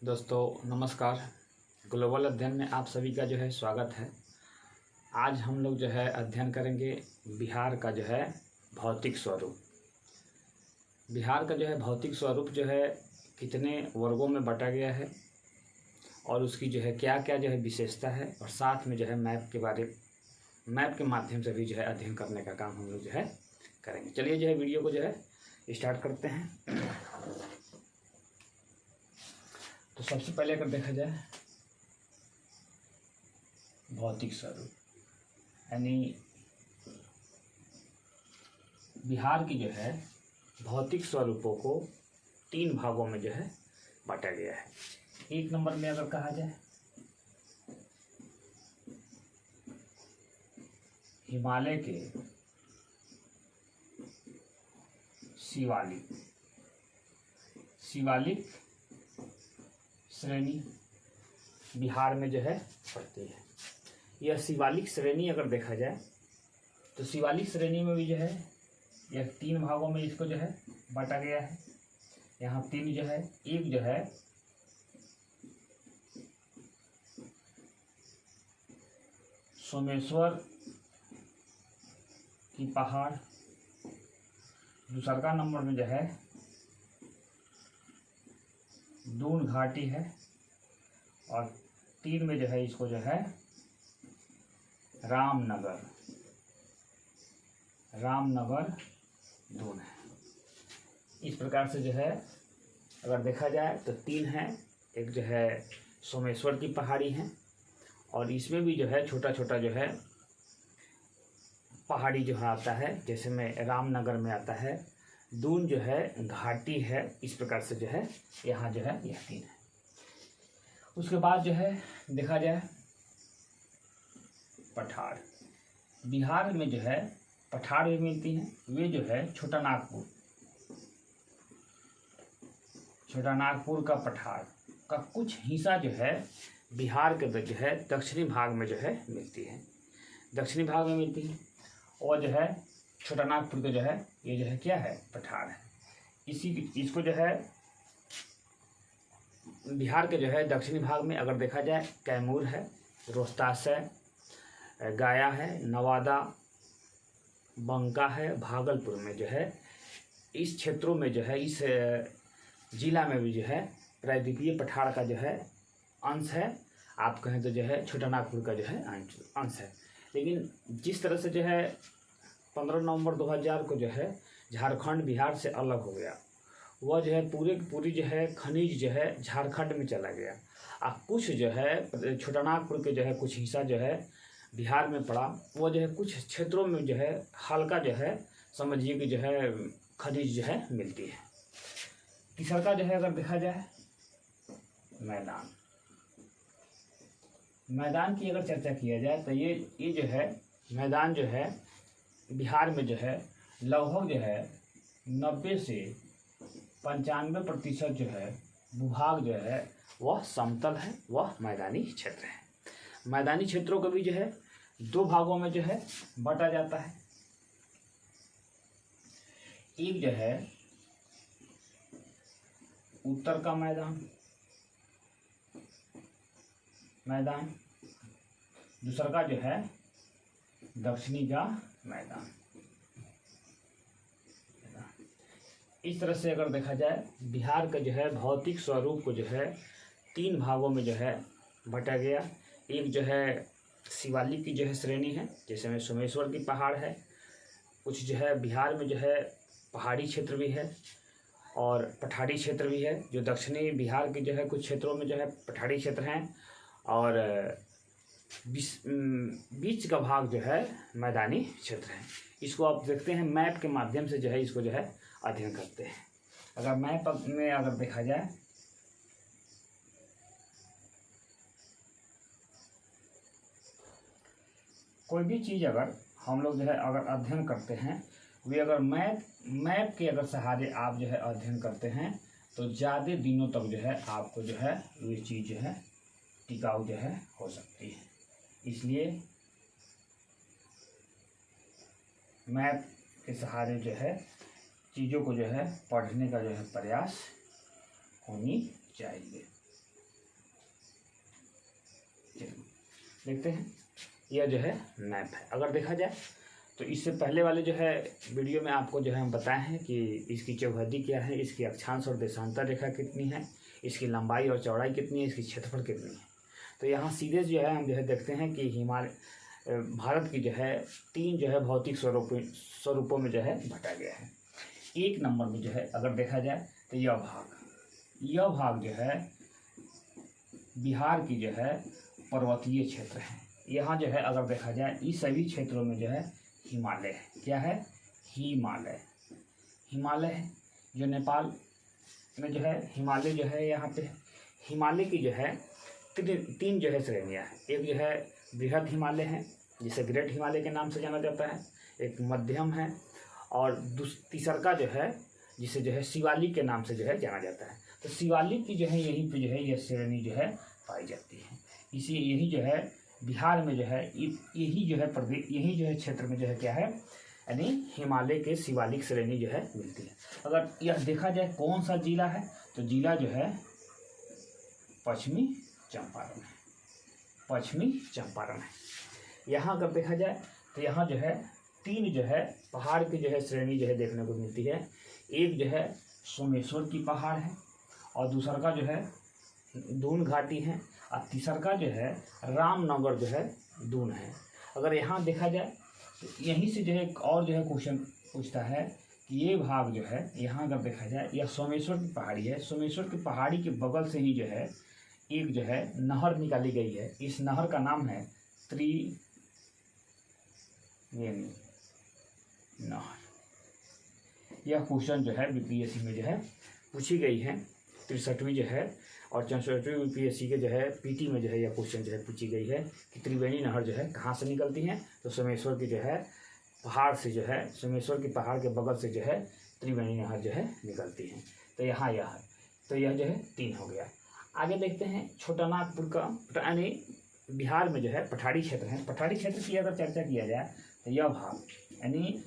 दोस्तों नमस्कार। ग्लोबल अध्ययन में आप सभी का जो है स्वागत है। आज हम लोग जो है अध्ययन करेंगे बिहार का जो है भौतिक स्वरूप। बिहार का जो है भौतिक स्वरूप जो है कितने वर्गों में बांटा गया है और उसकी जो है क्या क्या जो है विशेषता है, और साथ में जो है मैप के माध्यम से भी जो है अध्ययन करने का काम हम लोग जो है करेंगे। चलिए जो है वीडियो को जो है स्टार्ट करते हैं। तो सबसे पहले अगर देखा जाए भौतिक स्वरूप, यानी बिहार की जो है भौतिक स्वरूपों को 3 भागों में जो है बांटा गया है। 1 नंबर में अगर कहा जाए हिमालय के शिवालिक श्रेणी बिहार में जो है पड़ती है। यह शिवालिक श्रेणी अगर देखा जाए तो शिवालिक श्रेणी में भी जो है यह 3 भागों में इसको जो है बांटा गया है। यहाँ 3 जो है, एक जो है सोमेश्वर की पहाड़, दूसरा नंबर में जो है दून घाटी है, और 3 में जो है इसको जो है रामनगर दून है। इस प्रकार से जो है अगर देखा जाए तो 3 है। एक जो है सोमेश्वर की पहाड़ी है, और इसमें भी जो है छोटा छोटा जो है पहाड़ी जो है आता है, जैसे में रामनगर में आता है, दून जो है घाटी है। इस प्रकार से जो है यहाँ जो है यह 3 है। उसके बाद जो है देखा जाए पठार। बिहार में जो है पठार भी मिलती हैं। वे जो है छोटा नागपुर का पठार का कुछ हिस्सा जो है बिहार के जो है दक्षिणी भाग में जो है मिलती है, और जो है छोटा नागपुर के जो है ये जो है क्या है, पठार है। इसको जो है बिहार के जो है दक्षिणी भाग में अगर देखा जाए कैमूर है, रोहतास है, गया है, नवादा, बंका है, भागलपुर में जो है इस क्षेत्रों में जो है इस जिला में भी जो है प्रायद्वीपीय पठार का जो है अंश है। आप कहें तो जो है छोटा नागपुर का जो है अंश है। लेकिन जिस तरह से जो है 15 नवंबर 2000 को जो है झारखंड बिहार से अलग हो गया, वह जो है पूरी जो है खनिज जो है झारखंड में चला गया। कुछ जो है छोटा नागपुर के जो है कुछ हिस्सा जो है बिहार में पड़ा, वो जो है कुछ क्षेत्रों में जो है हल्का जो है समझिए कि जो है खनिज जो है मिलती है। तीसरा जो है अगर देखा जाए मैदान की अगर चर्चा किया जाए तो ये जो है मैदान जो है बिहार में जो है लगभग जो है 90 से 95% जो है भूभाग जो है वह समतल है, वह मैदानी क्षेत्र है। मैदानी क्षेत्रों को भी जो है 2 भागों में जो है बांटा जाता है। एक जो है उत्तर का मैदान, दूसरा जो है दक्षिणी का मैदान। इस तरह से अगर देखा जाए बिहार का जो है भौतिक स्वरूप को जो है 3 भागों में जो है बांटा गया। एक जो है शिवालिक की जो है श्रेणी है, जैसे में सोमेश्वर की पहाड़ है। कुछ जो है बिहार में जो है पहाड़ी क्षेत्र भी है और पठारी क्षेत्र भी है। जो दक्षिणी बिहार के जो है कुछ क्षेत्रों में जो है पठारी क्षेत्र हैं, और बीच का भाग जो है मैदानी क्षेत्र है। इसको आप देखते हैं मैप के माध्यम से जो है इसको जो है अध्ययन करते हैं। अगर मैप में अगर देखा जाए कोई भी चीज़ अगर हम लोग जो है अगर अध्ययन करते हैं, वे अगर मैप के अगर सहारे आप जो है अध्ययन करते हैं तो ज़्यादा दिनों तक जो है आपको जो है ये चीज़ जो है टिकाऊ जो है हो सकती है। इसलिए मैप के सहारे जो है चीज़ों को जो है पढ़ने का जो है प्रयास होनी चाहिए। देखते हैं, यह जो है मैप है। अगर देखा जाए तो इससे पहले वाले जो है वीडियो में आपको जो है हम बताए हैं कि इसकी चौहद्दी क्या है, इसकी अक्षांश और देशांतर रेखा कितनी है, इसकी लंबाई और चौड़ाई कितनी है, इसकी क्षेत्रफल कितनी है। तो यहाँ सीधे जो है हम जो है देखते हैं कि भारत की जो है 3 जो है भौतिक स्वरूपों में जो है बांटा गया है। 1 नंबर में जो है अगर देखा जाए तो यह भाग जो है बिहार की जो है पर्वतीय क्षेत्र है। यहाँ जो है अगर देखा जाए इस सभी क्षेत्रों में जो है हिमालय है। क्या है? हिमालय है, जो नेपाल में जो है हिमालय जो है, यहाँ पे हिमालय की जो है 3 जो है श्रेणियाँ हैं। एक जो है बृहद हिमालय है जिसे ग्रेट हिमालय के नाम से जाना जाता है, एक मध्यम है, और तीसरा जो है जिसे जो है शिवालिक के नाम से जो है जाना जाता है। तो शिवालिक की जो है यहीं पे जो है यह श्रेणी जो है पाई जाती है। इसी यही जो है बिहार में जो है यही जो है प्रदेश, यही जो है क्षेत्र में जो है क्या है, यानी हिमालय के शिवालिक श्रेणी जो है मिलती है। अगर यह देखा जाए कौन सा जिला है, तो जिला जो है पश्चिमी चंपारण है। यहाँ अगर देखा जाए तो यहाँ जो है 3 जो है पहाड़ की जो है श्रेणी जो है देखने को मिलती है। एक जो है सोमेश्वर की पहाड़ है, और दूसरा का जो है दून घाटी है, और तीसरा का जो है रामनगर जो है दून है। अगर यहाँ देखा जाए तो यहीं से जो है एक और जो है क्वेश्चन पूछता है कि ये भाग जो है, यहाँ अगर देखा जाए यह सोमेश्वर की पहाड़ी है। सोमेश्वर की पहाड़ी के बगल से ही जो है एक जो है नहर निकाली गई है। इस नहर का नाम है त्रिवेणी नहर। यह क्वेश्चन जो है बीपीएससी में जो है पूछी गई है। 63वीं जो है और 64वीं बीपीएससी के जो है पीटी में जो है यह क्वेश्चन जो है पूछी गई है कि त्रिवेणी नहर जो है कहाँ से निकलती है। तो सोमेश्वर की जो है पहाड़ से जो है, सोमेश्वर की पहाड़ के बगल से जो है त्रिवेणी नहर जो है निकलती है। तो यहाँ यह है, तो यह जो है 3 हो गया। आगे देखते हैं छोटा नागपुर का, यानी बिहार में जो है पठारी क्षेत्र है। पठारी क्षेत्र की अगर चर्चा किया जाए तो यह भाग, यानी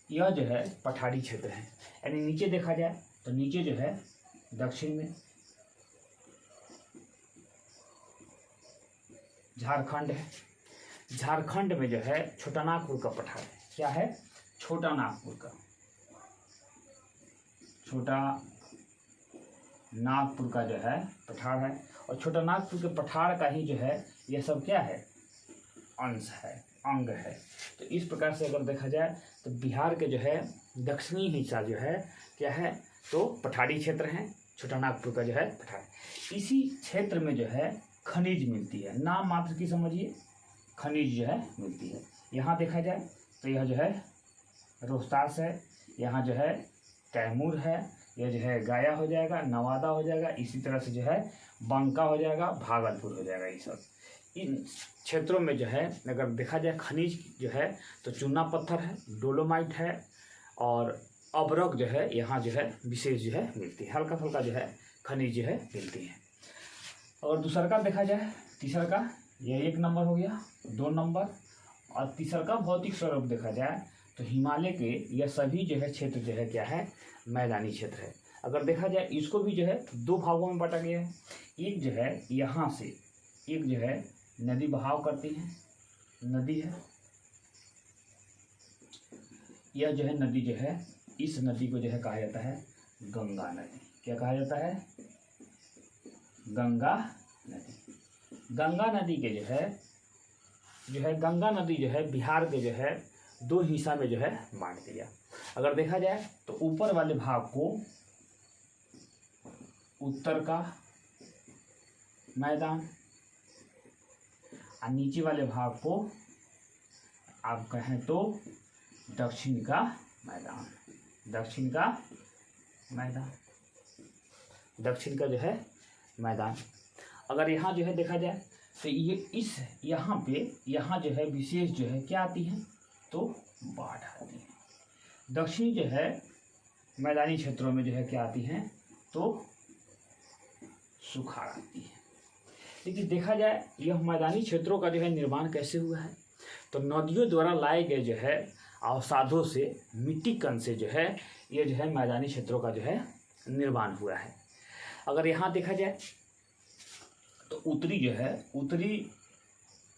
यह जो है पठारी क्षेत्र है। यानी नीचे देखा जाए तो नीचे जो है दक्षिण में झारखंड है। झारखंड में जो है छोटा नागपुर का पठार है। क्या है? छोटा नागपुर का जो है पठार है, और छोटा नागपुर के पठार का ही जो है यह सब क्या है, अंश है, अंग है। तो इस प्रकार से अगर देखा जाए तो बिहार के जो है दक्षिणी हिस्सा जो है क्या है, तो पठारी क्षेत्र है। छोटा नागपुर का जो है पठार, इसी क्षेत्र में जो है खनिज मिलती है। नाम मात्र की समझिए, खनिज जो है मिलती है। यहाँ देखा जाए तो यह जो है रोहतास है, यहाँ जो है कैमूर है, यह जो है गया हो जाएगा, नवादा हो जाएगा, इसी तरह से जो है बंका हो जाएगा, भागलपुर हो जाएगा। ये सब इन क्षेत्रों में जो है अगर देखा जाए खनिज जो है तो चूना पत्थर है, डोलोमाइट है, और अबरक जो है यहाँ जो है विशेष जो है मिलती है। हल्का फुल्का जो है खनिज जो है मिलती है। और दूसरा का देखा जाए, तीसरा का यह 1 नंबर हो गया, 2 नंबर, और तीसरा का भौतिक स्वरूप देखा जाए तो हिमालय के यह सभी जो है क्षेत्र जो है क्या है, मैदानी क्षेत्र है। अगर देखा जाए इसको भी जो है 2 भागों में बांटा गया है। एक जो है यहाँ से एक जो है नदी बहाव करती है, नदी है, यह जो है नदी जो है, इस नदी को जो है कहा जाता है गंगा नदी। क्या कहा जाता है? गंगा नदी। गंगा नदी के जो है गंगा नदी जो है बिहार के जो है 2 हिस्सा में जो है बांट दिया। अगर देखा जाए तो ऊपर वाले भाग को उत्तर का मैदान, और नीचे वाले भाग को आप कहें तो दक्षिण का मैदान, दक्षिण का जो है मैदान। अगर यहाँ जो है देखा जाए तो ये इस यहाँ जो है विशेष जो है क्या आती है, तो बाढ़ आती है। दक्षिणी जो है मैदानी क्षेत्रों में जो है क्या आती हैं, तो सुखाड़ आती है। लेकिन देखा जाए यह मैदानी क्षेत्रों का जो है निर्माण कैसे हुआ है, तो नदियों द्वारा लाए गए जो है अवसादों से, मिट्टी कण से जो है ये जो है मैदानी क्षेत्रों का जो है निर्माण हुआ है। अगर यहाँ देखा जाए तो उत्तरी जो है, उत्तरी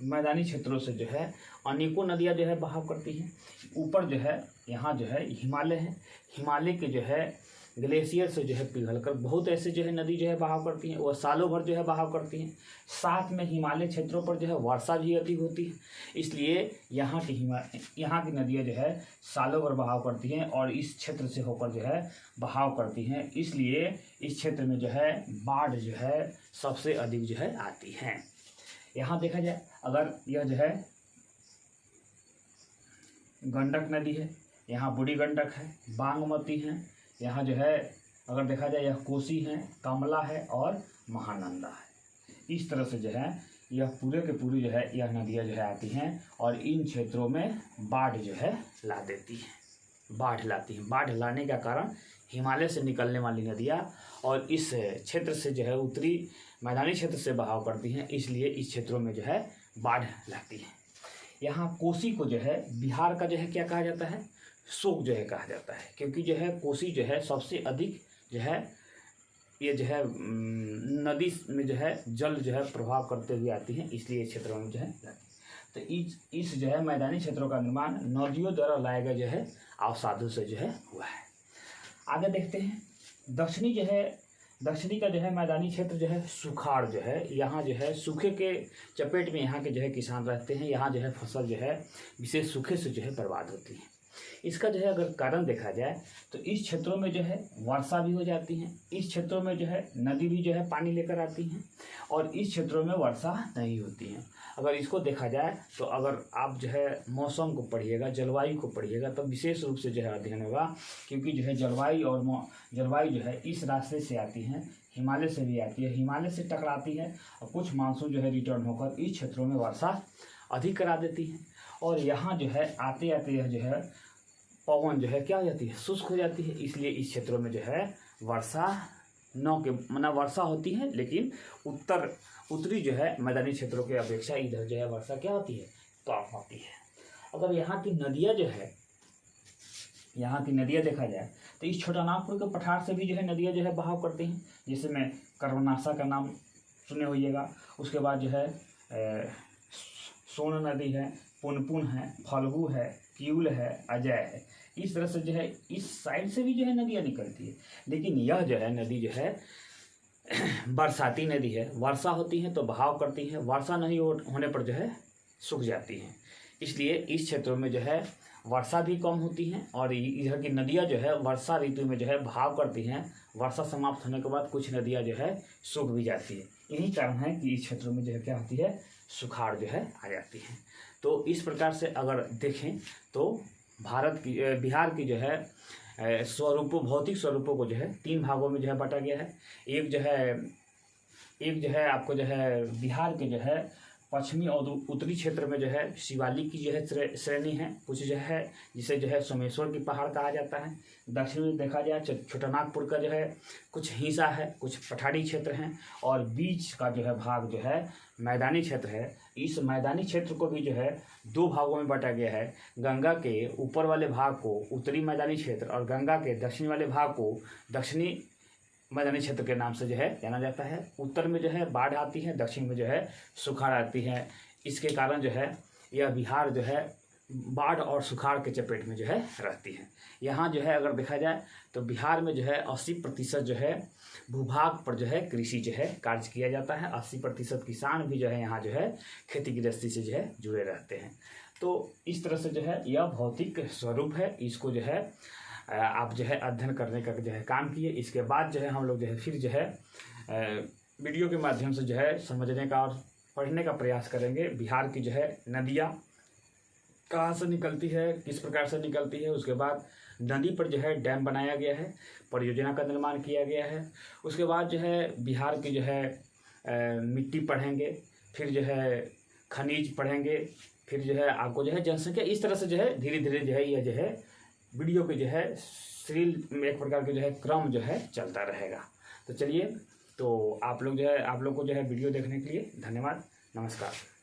मैदानी क्षेत्रों से जो है अनेकों नदियाँ जो है बहाव करती हैं। ऊपर जो है यहाँ जो है हिमालय है, हिमालय के जो है ग्लेशियर से जो है पिघलकर बहुत ऐसे जो है नदी जो है बहाव करती हैं, वह सालों भर जो है बहाव करती हैं। साथ में हिमालय क्षेत्रों पर जो है वर्षा भी अधिक होती है, इसलिए यहाँ की नदियाँ जो है सालों भर बहाव करती हैं और इस क्षेत्र से होकर जो है बहाव करती हैं। इसलिए इस क्षेत्र में जो है बाढ़ जो है सबसे अधिक जो है आती हैं। यहाँ देखा जाए, अगर यह जो है गंडक नदी है, यहाँ बूढ़ी गंडक है, बागमती है, यहाँ जो है अगर देखा जाए यह कोसी है, कमला है और महानंदा है। इस तरह से जो है यह पूरे के पूरी जो है यह नदियाँ जो है आती हैं और इन क्षेत्रों में बाढ़ जो है ला देती हैं, बाढ़ लाती हैं। बाढ़ लाने का कारण हिमालय से निकलने वाली नदियाँ और इस क्षेत्र से जो है उत्तरी मैदानी क्षेत्र से बहाव करती हैं, इसलिए इस क्षेत्रों में जो है बाढ़ लाती है। यहाँ कोसी को जो है बिहार का जो है क्या कहा जाता है, शोक जो है कहा जाता है, क्योंकि जो है कोसी जो है सबसे अधिक जो है ये जो है नदी में जो है जल जो है प्रभाव करते हुए आती हैं, इसलिए इस क्षेत्रों में जो है लाती है। तो इस जो है मैदानी क्षेत्रों का निर्माण नदियों द्वारा लाए गए जो है अवसादों से जो है हुआ है। आगे देखते हैं, दक्षिणी का जो है मैदानी क्षेत्र जो है सुखाड़ जो है, यहाँ जो है सूखे के चपेट में यहाँ के जो है किसान रहते हैं। यहाँ जो है फसल जो है विशेष सूखे से जो है बर्बाद होती है। इसका जो है अगर कारण देखा जाए तो इस क्षेत्रों में जो है वर्षा भी हो जाती है, इस क्षेत्रों में जो है नदी भी जो है पानी लेकर आती हैं और इस क्षेत्रों में वर्षा नहीं होती है। अगर इसको देखा जाए तो अगर आप जो है मौसम को पढ़िएगा, जलवायु को पढ़िएगा तो विशेष रूप से जो है अध्ययन होगा, क्योंकि जो है जलवायु जो है इस रास्ते से आती है, हिमालय से भी आती है, हिमालय से टकराती है और कुछ मानसून जो है रिटर्न होकर इस क्षेत्रों में वर्षा अधिक करा देती है और यहाँ जो है आते आते यह जो है पवन जो है क्या हो जाती है, शुष्क हो जाती है। इसलिए इस क्षेत्रों में जो है वर्षा वर्षा होती है, लेकिन उत्तरी जो है मैदानी क्षेत्रों के अपेक्षा इधर जो है वर्षा क्या होती है, कम होती है। अगर यहाँ की नदियाँ देखा जाए तो इस छोटानागपुर के पठार से भी जो है नदियाँ जो है बहाव करती हैं, जैसे मैं कर्मनाशा का नाम सुने होइएगा, उसके बाद जो है सोन नदी है, पुनपुन है, फल्गु है, किउल है, अजय है। इस तरह से जो है इस साइड से भी जो है नदियाँ निकलती है, लेकिन यह जो है नदी जो है बरसाती नदी है, वर्षा होती है तो बहाव करती है, वर्षा नहीं होने पर जो है सूख जाती हैं। इसलिए इस क्षेत्रों में जो है वर्षा भी कम होती है और इधर की नदियाँ जो है वर्षा ऋतु में जो है बहाव करती हैं, वर्षा समाप्त होने के बाद कुछ नदियाँ जो है सूख भी जाती है। यही कारण है कि इस क्षेत्रों में जो है क्या होती है, सुखाड़ जो है आ जाती है। तो इस प्रकार से अगर देखें तो बिहार की जो है भौतिक स्वरूपों को जो है 3 भागों में जो है बांटा गया है। एक जो है आपको जो है बिहार के जो है पश्चिमी और उत्तरी क्षेत्र में जो है शिवालिक की जो है श्रेणी है, कुछ जो है जिसे जो है सोमेश्वर की पहाड़ कहा जाता है। दक्षिण में देखा जाए छोटानागपुर का जो है कुछ हिस्सा है, कुछ पठारी क्षेत्र हैं और बीच का जो है भाग जो है मैदानी क्षेत्र है। इस मैदानी क्षेत्र को भी जो है 2 भागों में बांटा गया है। गंगा के ऊपर वाले भाग को उत्तरी मैदानी क्षेत्र और गंगा के दक्षिण वाले भाग को दक्षिणी मैदानी क्षेत्र के नाम से जो है जाना जाता है। उत्तर में जो है बाढ़ आती है, दक्षिण में जो है सुखाड़ आती है। इसके कारण जो है यह बिहार जो है बाढ़ और सुखाड़ के चपेट में जो है रहती है। यहाँ जो है अगर देखा जाए तो बिहार में जो है 80% जो है भूभाग पर जो है कृषि जो है कार्य किया जाता है। 80% किसान भी जो है यहाँ जो है खेती गृहस्थी से जो है जुड़े रहते हैं। तो इस तरह से जो है यह भौतिक स्वरूप है, इसको जो है आप जो है अध्ययन करने का जो है काम किए। इसके बाद जो है हम लोग जो है फिर जो है वीडियो के माध्यम से जो है समझने का और पढ़ने का प्रयास करेंगे। बिहार की जो है नदियाँ कहाँ से निकलती है, किस प्रकार से निकलती है, उसके बाद नदी पर जो है डैम बनाया गया है, परियोजना का निर्माण किया गया है। उसके बाद जो है बिहार की जो है मिट्टी पढ़ेंगे, फिर जो है खनिज पढ़ेंगे, फिर जो है आपको जो है जनसंख्या। इस तरह से जो है धीरे धीरे जो है यह जो है वीडियो के जो है सीरियल एक प्रकार के जो है क्रम जो है चलता रहेगा। तो चलिए, तो आप लोग को जो है वीडियो देखने के लिए धन्यवाद, नमस्कार।